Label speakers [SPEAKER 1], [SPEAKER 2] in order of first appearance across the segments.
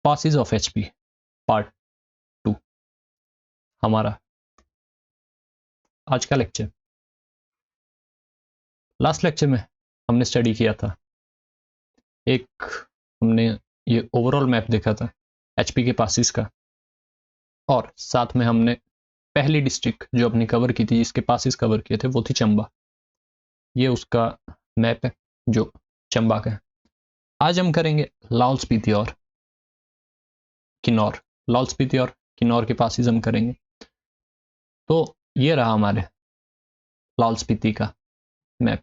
[SPEAKER 1] Passes of HP part 2 हमारा आज का लेक्चर। लास्ट लेक्चर में हमने स्टडी किया था, एक हमने ये ओवरऑल मैप देखा था एचपी के पासिस का, और साथ में हमने पहली डिस्ट्रिक्ट जो अपनी कवर की थी, जिसके पासिस कवर किए थे, वो थी चंबा। ये उसका मैप है जो चंबा का है। आज हम करेंगे लाहौल स्पीति और किन्नौर। लाहौल स्पीति और किन्नौर के पासिस हम करेंगे। तो ये रहा हमारे लाहौल स्पीति का मैप।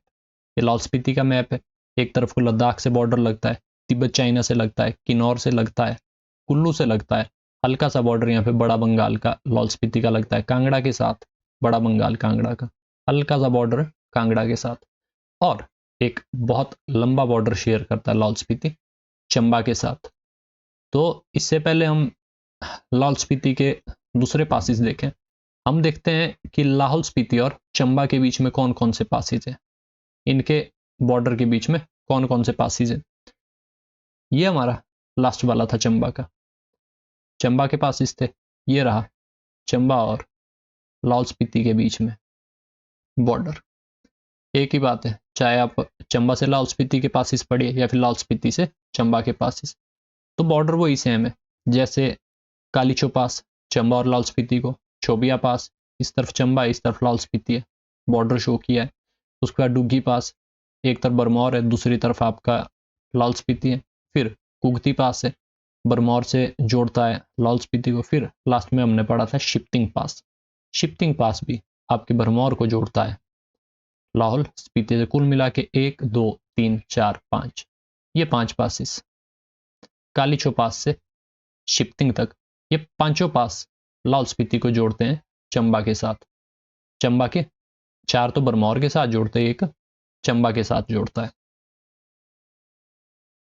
[SPEAKER 1] ये लाहौल स्पीति का मैप है। एक तरफ को लद्दाख से बॉर्डर लगता है, तिब्बत चाइना से लगता है, किन्नौर से लगता है, कुल्लू से लगता है, हल्का सा बॉर्डर यहाँ पे बड़ा बंगाल का लाहौल स्पीति का लगता है, कांगड़ा के साथ, बड़ा बंगाल कांगड़ा का हल्का सा बॉर्डर कांगड़ा के साथ, और एक बहुत लंबा बॉर्डर शेयर करता है लाहौल स्पीति चंबा के साथ। तो इससे पहले हम लाहौल स्पीति के दूसरे पासिस देखें। हम देखते हैं कि लाहौल स्पीति और चंबा के बीच में कौन कौन से पासिस हैं, इनके बॉर्डर के बीच में कौन कौन से पासिस हैं। ये हमारा लास्ट वाला था चंबा का, चंबा के पासिस थे। ये रहा चंबा और लाहौल स्पीति के बीच में बॉर्डर। एक ही बात है, चाहे आप चंबा से लाहौल स्पीति के पासिस पढ़िए या फिर लाहौल स्पीति से चंबा के पासिस, तो बॉर्डर वही सेम है। जैसे कालीचो पास चंबा और लाहौल स्पीति को, चोबिया पास इस तरफ चंबा, इस तरफ लाहौल स्पीति है, बॉर्डर शो किया है। उसके बाद डुग्गी पास, एक तरफ बरमौर है, दूसरी तरफ आपका लाहौल स्पीति है। फिर कुगती पास है, बरमौर से जोड़ता है लाहौल स्पीति को। फिर लास्ट में हमने पढ़ा था शिप्तिंग पास, शिप्तिंग पास भी आपके बरमौर को जोड़ता है लाहौल स्पीति से। कुल मिला के 1 2 3 4 5, ये 5 पासिस कालीचो पास से शिप्तिंग तक, ये पांचों पास लाहौल स्पीति को जोड़ते हैं चंबा के साथ। चंबा के 4 तो बरमौर के साथ जोड़ते हैं, एक चंबा के साथ जोड़ता है।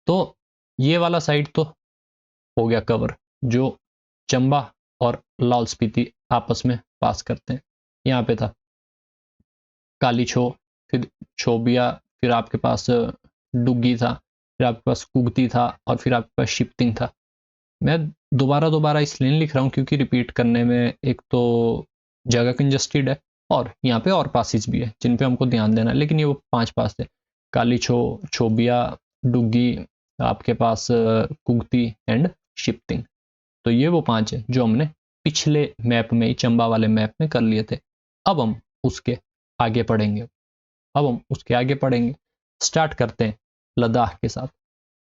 [SPEAKER 1] तो ये वाला साइड तो हो गया कवर, जो चंबा और लाहौल स्पीति आपस में पास करते हैं। यहाँ पे था कालीछो, फिर छोबिया, फिर आपके पास डुग्गी था, फिर आपके पास कुगती था, और फिर आपके पास शिप्तिंग था। मैं दोबारा इसलिए लिख रहा हूँ क्योंकि रिपीट करने में एक तो जगह कंजस्टेड है, और यहाँ पे और पासिस भी है जिन पे हमको ध्यान देना है। लेकिन ये वो 5 पास थे, कालीछो, छोबिया, डुग्गी, आपके पास कुगती एंड शिप्तिंग। तो ये वो 5 है जो हमने पिछले मैप में ही, चंबा वाले मैप में कर लिए थे। अब हम उसके आगे पढ़ेंगे। स्टार्ट करते हैं लद्दाख के साथ।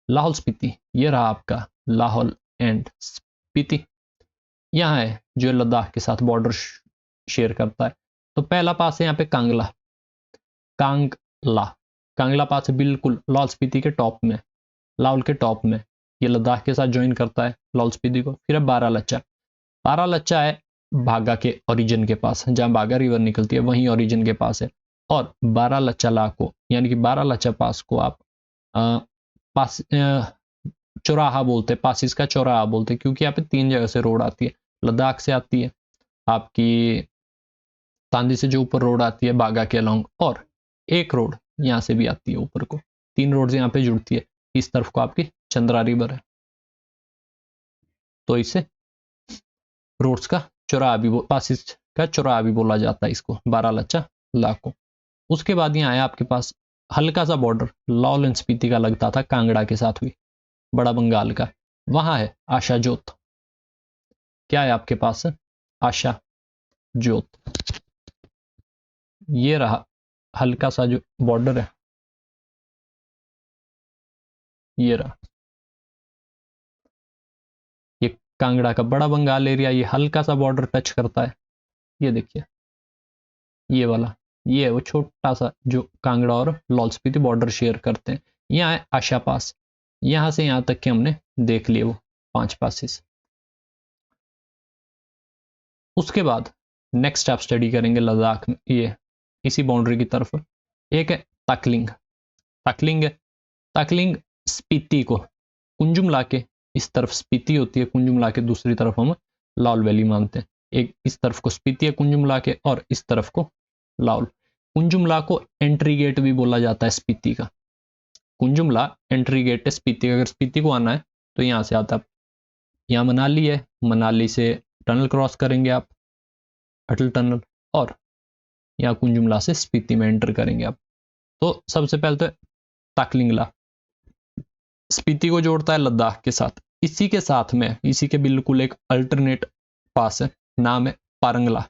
[SPEAKER 1] लाहौल स्पीति, ये रहा आपका लाहौल एंड स्पीति, यहाँ है जो लद्दाख के साथ बॉर्डर शेयर करता है। तो पहला पास है यहाँ पे कांगला पास है, बिल्कुल लाहौल स्पीति के टॉप में, लाहौल के टॉप में, ये लद्दाख के साथ ज्वाइन करता है लाहौल स्पीति को। फिर है बारालच्चा है बागा के ओरिजिन के पास, जहाँ बागा रिवर निकलती है वहीं ओरिजिन के पास है। और बारालच्चा ला को, यानी कि बारालच्चा पास को आप चौराहा बोलते हैं, पासिस का चौराहा बोलते हैं, क्योंकि यहाँ पे 3 जगह से रोड आती है। लद्दाख से आती है आपकी तांदी से, जो ऊपर रोड आती है बागा के अलोंग, और एक रोड यहाँ से भी आती है ऊपर को। 3 रोड यहाँ पे जुड़ती है। इस तरफ को आपकी चंद्रा रिवर है, तो इसे रोड्स का चौराहा भी, पासिस का चौराहा भी बोला जाता है इसको, बारालच्चा ला को। उसके बाद यहाँ है आपके पास हल्का सा बॉर्डर लाहौल एंड स्पीति का लगता था कांगड़ा के साथ भी, बड़ा बंगाल का। वहां है आशा जोत। क्या है आपके पास? आशा जोत। ये रहा हल्का सा जो बॉर्डर है, ये रहा, ये कांगड़ा का बड़ा बंगाल एरिया, ये हल्का सा बॉर्डर टच करता है। ये देखिए, ये वाला, ये है वो छोटा सा जो कांगड़ा और लाहौल स्पीति बॉर्डर शेयर करते हैं। यहाँ है आशा पास, यहां से यहां तक के हमने देख लिए वो 5 पासिस। उसके बाद नेक्स्ट आप स्टडी करेंगे लद्दाख में, ये इसी बाउंड्री की तरफ एक है ताकलिंग स्पीति को कुंजुम लाके, इस तरफ स्पीति होती है, कुंजुम लाके दूसरी तरफ हम लाहौल वैली मानते हैं। एक इस तरफ को स्पीति है कुंजुम लाके, और इस तरफ को लाहौल। कुंजुमला को एंट्री गेट भी बोला जाता है स्पीति का। कुंजुमला एंट्री गेट है स्पीति का। अगर स्पीति को आना है तो यहाँ से आता है यहाँ मनाली है, मनाली से टनल क्रॉस करेंगे आप, अटल टनल, और यहाँ कुंजुमला से स्पीति में एंटर करेंगे आप। तो सबसे पहले तो ताकलिंगला स्पीति को जोड़ता है लद्दाख के साथ। इसी के साथ में, इसी के बिल्कुल एक अल्टरनेट पास है, नाम है पारंगला।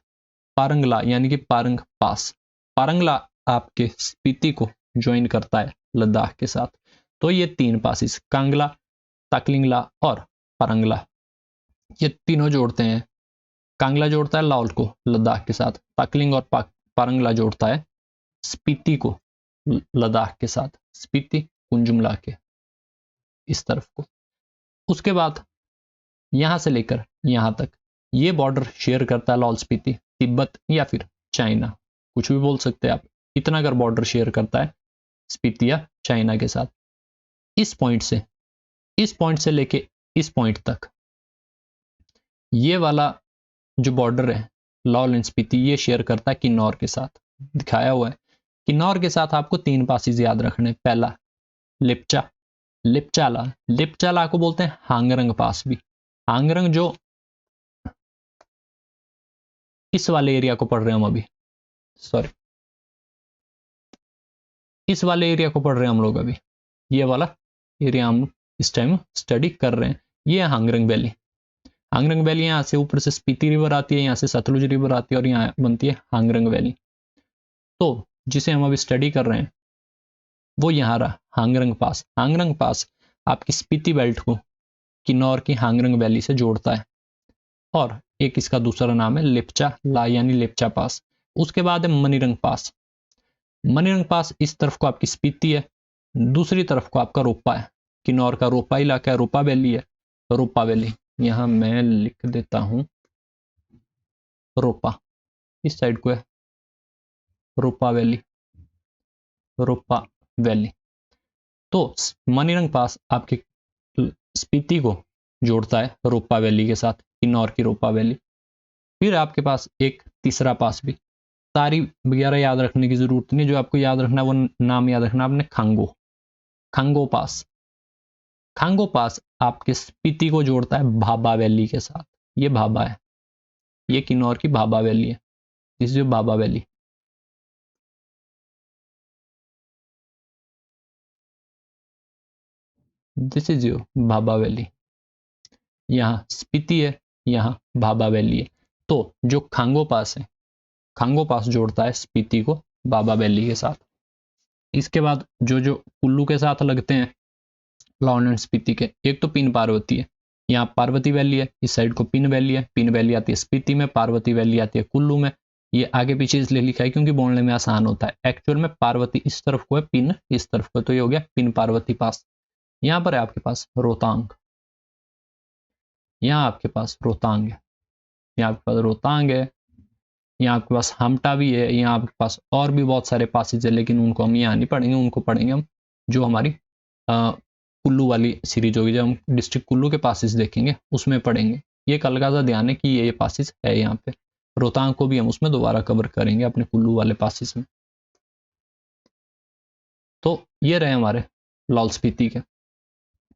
[SPEAKER 1] पारंगला यानी कि पारंग पास। पारंगला आपके स्पीति को ज्वाइन करता है लद्दाख के साथ। तो ये तीन पासिस, कांगला, ताकलिंगला और पारंगला, ये तीनों जोड़ते हैं। कांगला जोड़ता है लाहौल को लद्दाख के साथ, ताकलिंग और पारंगला जोड़ता है स्पीति को लद्दाख के साथ, स्पीति कुंजुमला के इस तरफ को। उसके बाद यहां से लेकर यहां तक ये बॉर्डर शेयर करता है लाहौल स्पीति, तिब्बत या फिर चाइना, कुछ भी बोल सकते हैं आप। इतना अगर बॉर्डर शेयर करता है स्पीति या चाइना के साथ, इस पॉइंट से लेके इस पॉइंट तक, ये वाला जो बॉर्डर है लाहौल एंड स्पीति, ये शेयर करता है किन्नौर के साथ, दिखाया हुआ है। किन्नौर के साथ आपको तीन पासिस याद रखने। पहला लिप्चा, लिप्चाला, लिप्चाला को बोलते हैं हांगरंग पास भी। हांगरंग जो इस वाले एरिया को पढ़ रहे हैं हम अभी, सॉरी, इस वाले एरिया को पढ़ रहे हैं हम लोग अभी, ये वाला एरिया हम इस टाइम स्टडी कर रहे हैं। ये है हांगरंग वैली। हांगरंग वैली यहाँ से ऊपर से स्पीति रिवर आती है, यहाँ से सतलुज रिवर आती है और यहाँ बनती है हांगरंग वैली। तो जिसे हम अभी स्टडी कर रहे हैं वो यहाँ रहा हांगरंग पास। हांगरंग पास आपकी स्पीति बेल्ट को किन्नौर की हांगरंग वैली से जोड़ता है, और एक इसका दूसरा नाम है लिप्चा ला यानी लिप्चा पास। उसके बाद है मनीरंग पास। मनीरंग पास इस तरफ को आपकी स्पीति है, दूसरी तरफ को आपका रोपा है, किन्नौर का रोपा इलाका है, रोपा वैली है। रोपा वैली यहां मैं लिख देता हूं, रोपा इस साइड को है, रोपा वैली, रोपा वैली। तो मनीरंग पास आपके स्पीति को जोड़ता है रोपा वैली के साथ, किन्नौर की रोपा वैली। फिर आपके पास एक तीसरा पास भी, सारी वगैरह याद रखने की जरूरत नहीं, जो आपको याद रखना वो नाम याद रखना आपने, खांगो, खांगो पास। खांगो पास आपके स्पीति को जोड़ता है भाबा वैली के साथ। ये भाबा है, ये किन्नौर की भाबा वैली है, this is Bhabha valley. This is your Bhabha valley. यहाँ स्पीति है, यहाँ भाबा वैली है। तो जो खांगो पास है, खांगो पास जोड़ता है स्पीति को भाबा वैली के साथ। इसके बाद जो जो कुल्लू के साथ लगते हैं लाहौल एंड स्पीति के, एक तो पिन पार्वती है, यहाँ पार्वती वैली है, इस साइड को पिन वैली है। पिन वैली आती है स्पीति में, पार्वती वैली आती है कुल्लू में। ये आगे पीछे इसलिए लिखा है क्योंकि बोलने में आसान होता है। एक्चुअल में पार्वती इस तरफ को है, पिन इस तरफ को, तो ये हो गया पिन पार्वती पास। यहाँ पर है आपके पास रोहतांग, यहाँ आपके पास रोहतांग है, यहाँ आपके पास रोहतांग है, यहाँ आपके पास हमटा भी है, यहाँ आपके पास और भी बहुत सारे पासेज है, लेकिन उनको हम यहाँ नहीं पढ़ेंगे, उनको पढ़ेंगे हम जो हमारी कुल्लू वाली सीरीज होगी, जब हम डिस्ट्रिक्ट कुल्लू के पासेज देखेंगे उसमें पढ़ेंगे। ये एक अलग सा ध्यान है कि ये पासेज है यहाँ पे। रोहतांग को भी हम उसमें दोबारा कवर करेंगे अपने कुल्लू वाले पासेज में। तो ये रहे हमारे लाहौल स्पीति के।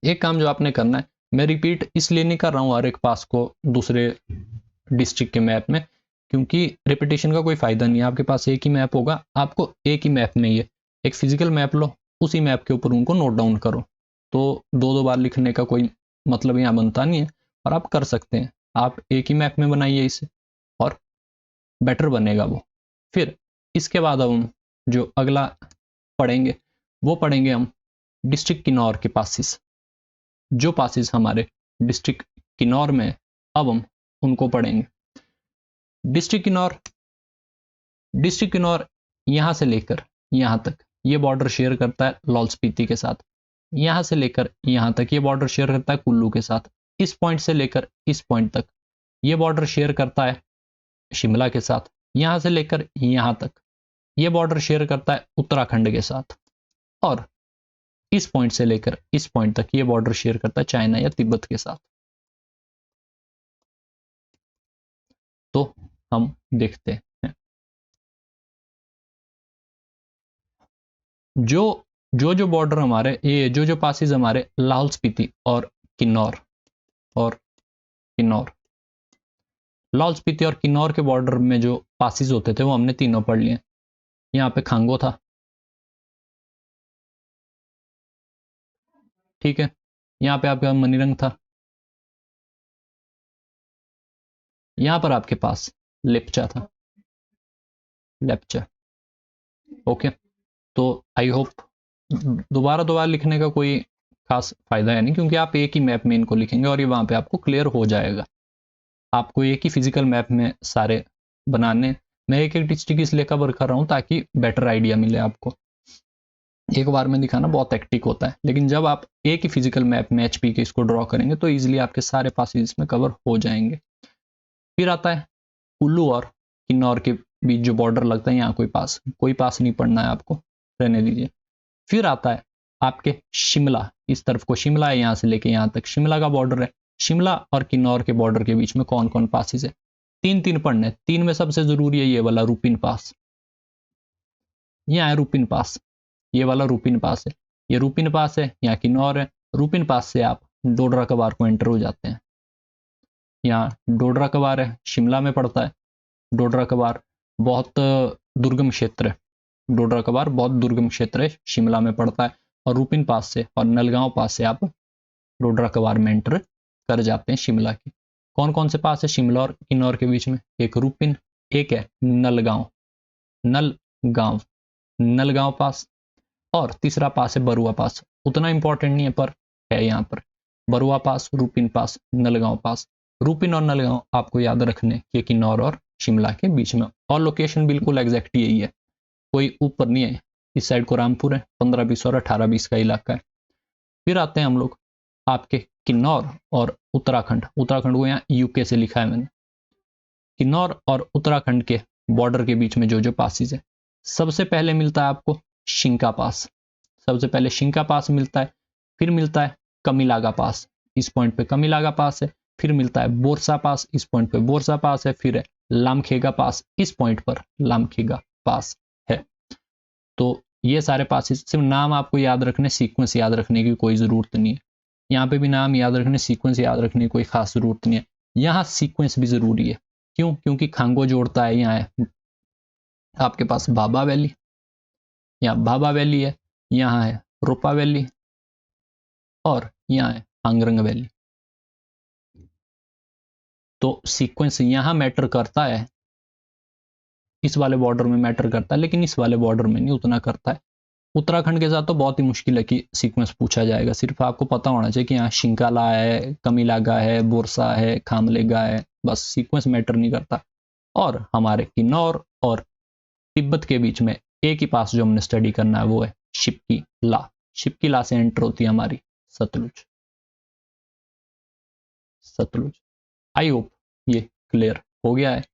[SPEAKER 1] एक काम जो आपने करना है, मैं रिपीट इसलिए नहीं कर रहा हूँ हर एक पास को दूसरे डिस्ट्रिक्ट के मैप में, क्योंकि रिपीटेशन का कोई फायदा नहीं है। आपके पास एक ही मैप होगा, आपको एक ही मैप में ही है, एक फिजिकल मैप लो, उसी मैप के ऊपर उनको नोट डाउन करो। तो दो दो बार लिखने का कोई मतलब यहाँ बनता नहीं है, और आप कर सकते हैं। आप एक ही मैप में बनाइए इसे और बेटर बनेगा वो। फिर इसके बाद अब हम जो अगला पढ़ेंगे वो पढ़ेंगे हम डिस्ट्रिक्ट किन्नौर के पासिस। जो पासिस हमारे डिस्ट्रिक्ट किन्नौर में अब हम उनको पढ़ेंगे। डिस्ट्रिक्ट किन्नौर यहां से लेकर यहां तक ये बॉर्डर शेयर करता है लाहौल स्पीति के साथ। यहां से लेकर यहां तक ये बॉर्डर शेयर करता है कुल्लू के साथ। इस पॉइंट से लेकर इस पॉइंट तक ये बॉर्डर शेयर करता है शिमला के साथ। यहां से लेकर यहां तक ये बॉर्डर शेयर करता है उत्तराखंड के साथ। और इस पॉइंट से लेकर इस पॉइंट तक ये बॉर्डर शेयर करता है चाइना या तिब्बत के साथ। तो हम देखते हैं जो बॉर्डर हमारे, ये जो पासिस हमारे लाहौल स्पीति और किन्नौर और किन्नौर। लाहौल स्पीति और किन्नौर के बॉर्डर में जो पासिस होते थे वो हमने तीनों पढ़ लिए। यहाँ पे खांगो था, ठीक है। यहाँ पे आपका मनीरंग था, यहाँ पर आपके पास लेप्चा था, लेप्चा। ओके, तो आई होप दोबारा दोबारा लिखने का कोई खास फायदा है नहीं, क्योंकि आप एक ही मैप में इनको लिखेंगे और ये वहां पे आपको क्लियर हो जाएगा। आपको एक ही फिजिकल मैप में सारे बनाने, मैं एक एक डिस्ट्रिक्ट इसलिए कवर कर रहा हूँ ताकि बेटर आइडिया मिले आपको। एक बार में दिखाना बहुत हेक्टिक होता है, लेकिन जब आप एक ही फिजिकल मैप में एचपी के इसको ड्रॉ करेंगे तो इजीली आपके सारे पासेज इसमें कवर हो जाएंगे। फिर आता है कुल्लू और किन्नौर के बीच जो बॉर्डर लगता है, यहाँ कोई पास नहीं पड़ना है आपको, रहने दीजिए। फिर आता है आपके शिमला, इस तरफ को शिमला है, यहाँ से लेके यहाँ तक शिमला का बॉर्डर है। शिमला और किन्नौर के बॉर्डर के बीच में कौन कौन पासिस है, तीन पढ़ने। तीन में सबसे जरूरी है ये वाला रूपिन पास, यहाँ है रूपिन पास, ये वाला रूपिन पास है, ये रूपिन पास है, यहाँ किन्नौर है। रूपिन पास से आप डोडरा कबार को एंटर हो जाते हैं। यहाँ डोडरा कबार है, शिमला में पड़ता है। डोडरा कबार बहुत दुर्गम क्षेत्र है, डोडरा कबार बहुत दुर्गम क्षेत्र है, शिमला में पड़ता है। और रूपिन पास से और नलगांव पास से आप डोडरा कबार में एंटर कर जाते हैं शिमला के। कौन कौन से पास है शिमला और किन्नौर के बीच में, एक रूपिन, एक है नलगांव, नलगांव पास, और तीसरा पास है बरुआ पास। उतना इंपॉर्टेंट नहीं है पर है यहाँ पर, बरुआ पास, रूपिन पास, नलगांव पास। रूपिन और नलगांव आपको याद रखने के किन्नौर और शिमला के बीच में, और लोकेशन बिल्कुल एग्जैक्ट यही है, कोई ऊपर नहीं है। इस साइड को रामपुर है, 15-20 और 18-20 का इलाका है। फिर आते हैं हम लोग आपके किन्नौर और उत्तराखंड। उत्तराखंड को यहाँ यूके से लिखा है मैंने। किन्नौर और उत्तराखंड के बॉर्डर के बीच में जो जो पासिस है, सबसे पहले मिलता है आपको शिंका पास, सबसे पहले शिंका पास मिलता है। फिर मिलता है कमिलागा पास, इस पॉइंट पे कमिलागा पास है। फिर मिलता है बोरसा पास, इस पॉइंट पे बोरसा पास है। फिर है लामखेगा पास, इस पॉइंट पर लामखेगा पास है। तो ये सारे पासिस, सिर्फ नाम आपको याद रखने, सीक्वेंस याद रखने की कोई जरूरत नहीं है। यहाँ पे भी नाम याद रखने, सीक्वेंस याद रखने की कोई खास जरूरत नहीं है। यहाँ सीक्वेंस भी जरूरी है, क्यों? क्योंकि खांगो जोड़ता है, यहाँ है आपके पास बाबा वैली, यहाँ बाबा वैली है, यहाँ है रोपा वैली, और यहाँ है आंगरंग वैली। तो सीक्वेंस यहाँ मैटर करता है, इस वाले बॉर्डर में मैटर करता है, लेकिन इस वाले बॉर्डर में नहीं उतना करता है। उत्तराखंड के साथ तो बहुत ही मुश्किल है कि सीक्वेंस पूछा जाएगा। सिर्फ आपको पता होना चाहिए कि यहाँ शिंकाला है, कमिलागा है, बोरसा है, खामलेगा है, बस सीक्वेंस मैटर नहीं करता। और हमारे किन्नौर और तिब्बत के बीच में एक ही पास जो हमने स्टडी करना है वो है शिपकी ला। शिपकी ला से एंटर होती है हमारी सतलुज। आई होप ये क्लियर हो गया है।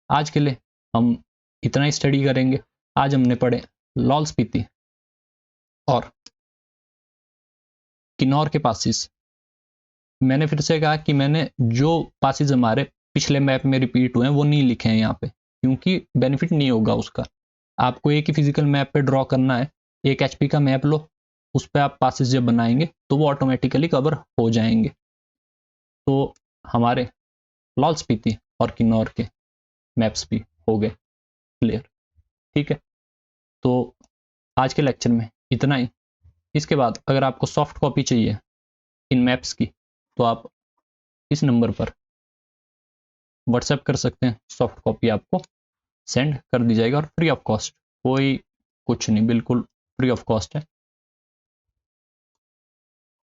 [SPEAKER 1] आज के लिए हम इतना ही स्टडी करेंगे। आज हमने पढ़े लाहौल स्पीति और किन्नौर के पासिस। मैंने फिर से कहा कि मैंने जो पासिस हमारे पिछले मैप में रिपीट हुए हैं वो नहीं लिखे हैं यहाँ पे, क्योंकि बेनिफिट नहीं होगा उसका। आपको एक ही फिजिकल मैप पे ड्रॉ करना है, एक एचपी का मैप लो, उस पर आप पासिस जब बनाएंगे तो वो ऑटोमेटिकली कवर हो जाएंगे। तो हमारे लाहौल स्पीति और किन्नौर के मैप्स भी हो गए क्लियर, ठीक है। तो आज के लेक्चर में इतना ही। इसके बाद अगर आपको सॉफ्ट कॉपी चाहिए इन मैप्स की तो आप इस नंबर पर व्हाट्सएप कर सकते हैं, सॉफ्ट कॉपी आपको सेंड कर दी जाएगी और फ्री ऑफ कॉस्ट, कोई कुछ नहीं, बिल्कुल फ्री ऑफ कॉस्ट है,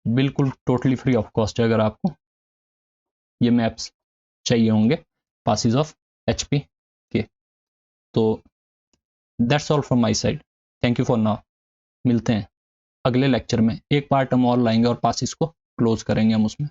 [SPEAKER 1] बिल्कुल टोटली फ्री ऑफ कॉस्ट है। अगर आपको ये मैप्स चाहिए होंगे पासिस ऑफ एचपी के, तो that's all from my side, thank you for now. मिलते हैं अगले लेक्चर में, एक पार्ट हम और लाएंगे और पासिस को क्लोज करेंगे हम उसमें।